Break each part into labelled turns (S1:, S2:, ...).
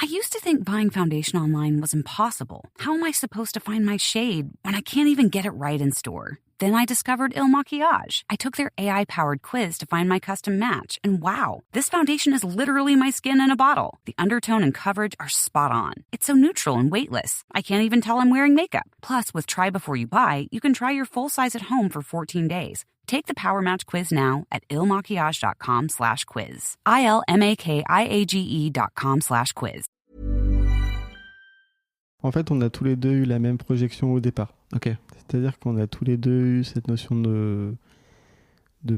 S1: I used to think buying foundation online was impossible. How am I supposed to find my shade when I can't even get it right in store? Then I discovered Il Maquillage. I took their AI-powered quiz to find my custom match, and wow, this foundation is literally my skin in a bottle. The undertone and coverage are spot on. It's so neutral and weightless. I can't even tell I'm wearing makeup. Plus, with Try Before You Buy, you can try your full size at home for 14 days. Take the Power Match quiz now at ilmaquillage.com/quiz. ILMAKIAGE.com/quiz.
S2: En fait, on a tous les deux eu la même projection au départ.
S3: Ok.
S2: C'est-à-dire qu'on a tous les deux eu cette notion de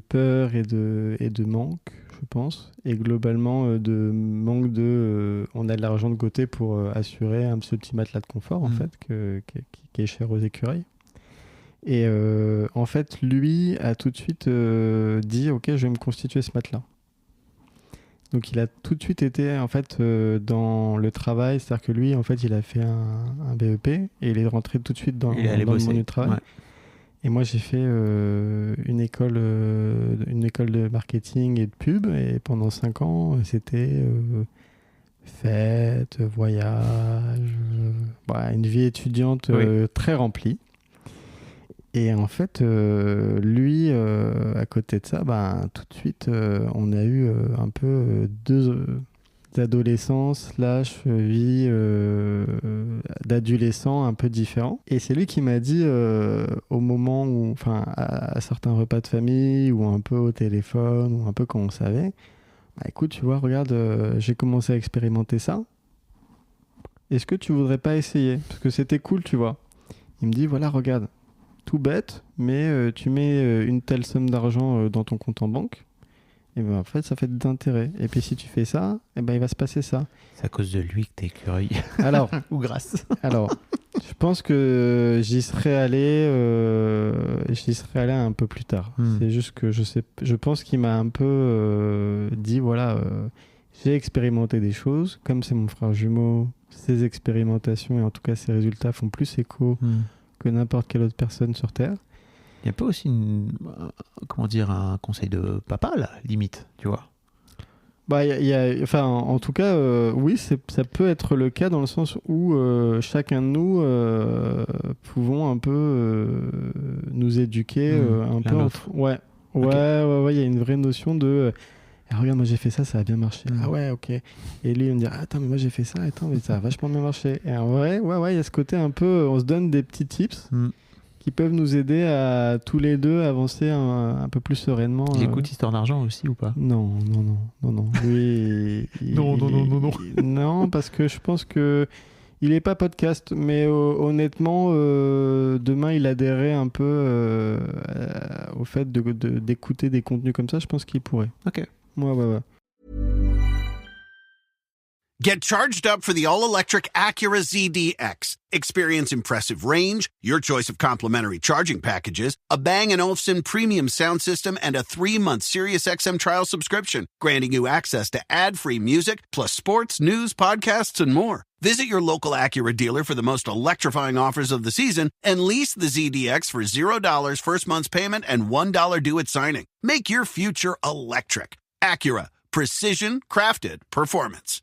S2: peur et de manque, je pense. Et globalement, de manque on a de l'argent de côté pour assurer ce petit matelas de confort, en fait, qui est cher aux écureuils. Et en fait, lui a tout de suite dit « Ok, je vais me constituer ce matelas ». Donc il a tout de suite été en fait dans le travail, c'est-à-dire que lui en fait il a fait un BEP et il est rentré tout de suite dans le monde du travail. Ouais. Et moi j'ai fait une école de marketing et de pub, et pendant 5 ans c'était fête, voyage, une vie étudiante très remplie. Et en fait, lui, à côté de ça, tout de suite, on a eu un peu deux adolescence / vie d'adolescent un peu différent. Et c'est lui qui m'a dit, au moment où, à certains repas de famille, ou un peu au téléphone, ou un peu quand on savait, écoute, tu vois, regarde, j'ai commencé à expérimenter ça. Est-ce que tu voudrais pas essayer ? Parce que c'était cool, tu vois. Il me dit, voilà, regarde. Tout bête, mais tu mets une telle somme d'argent dans ton compte en banque, et en fait, ça fait d'intérêt. Et puis si tu fais ça, il va se passer ça.
S3: C'est à cause de lui que t'es écureuil.
S2: Alors,
S3: ou grâce.
S2: Alors, je pense que j'y serais allé un peu plus tard. C'est juste que je pense qu'il m'a un peu dit, voilà, j'ai expérimenté des choses, comme c'est mon frère jumeau, ses expérimentations et en tout cas ses résultats font plus écho que n'importe quelle autre personne sur Terre.
S3: Il y a pas aussi un conseil de papa, là, limite, tu vois.
S2: En tout cas, oui, ça peut être le cas dans le sens où chacun de nous pouvons un peu nous éduquer un peu. Ouais, il y a une vraie notion de regarde, moi j'ai fait ça, ça a bien marché. Ah ouais, ok. Et lui, on me dit attends, mais moi j'ai fait ça, mais ça a vachement bien marché. Et en vrai, il y a ce côté un peu, on se donne des petits tips qui peuvent nous aider à tous les deux avancer un peu plus sereinement.
S3: Il écoute Histoire d'argent aussi ou pas ?
S2: Non. Lui,
S3: non.
S2: Non, parce que je pense que il est pas podcast, mais honnêtement, demain il adhérait un peu au fait d'écouter des contenus comme ça. Je pense qu'il pourrait.
S3: Ok.
S2: Ouais.
S4: Get charged up for the all-electric Acura ZDX. Experience impressive range, your choice of complimentary charging packages, a Bang & Olufsen premium sound system, and a 3-month SiriusXM trial subscription, granting you access to ad-free music, plus sports, news, podcasts, and more. Visit your local Acura dealer for the most electrifying offers of the season and lease the ZDX for $0 first month's payment and $1 due at signing. Make your future electric. Acura. Precision crafted performance.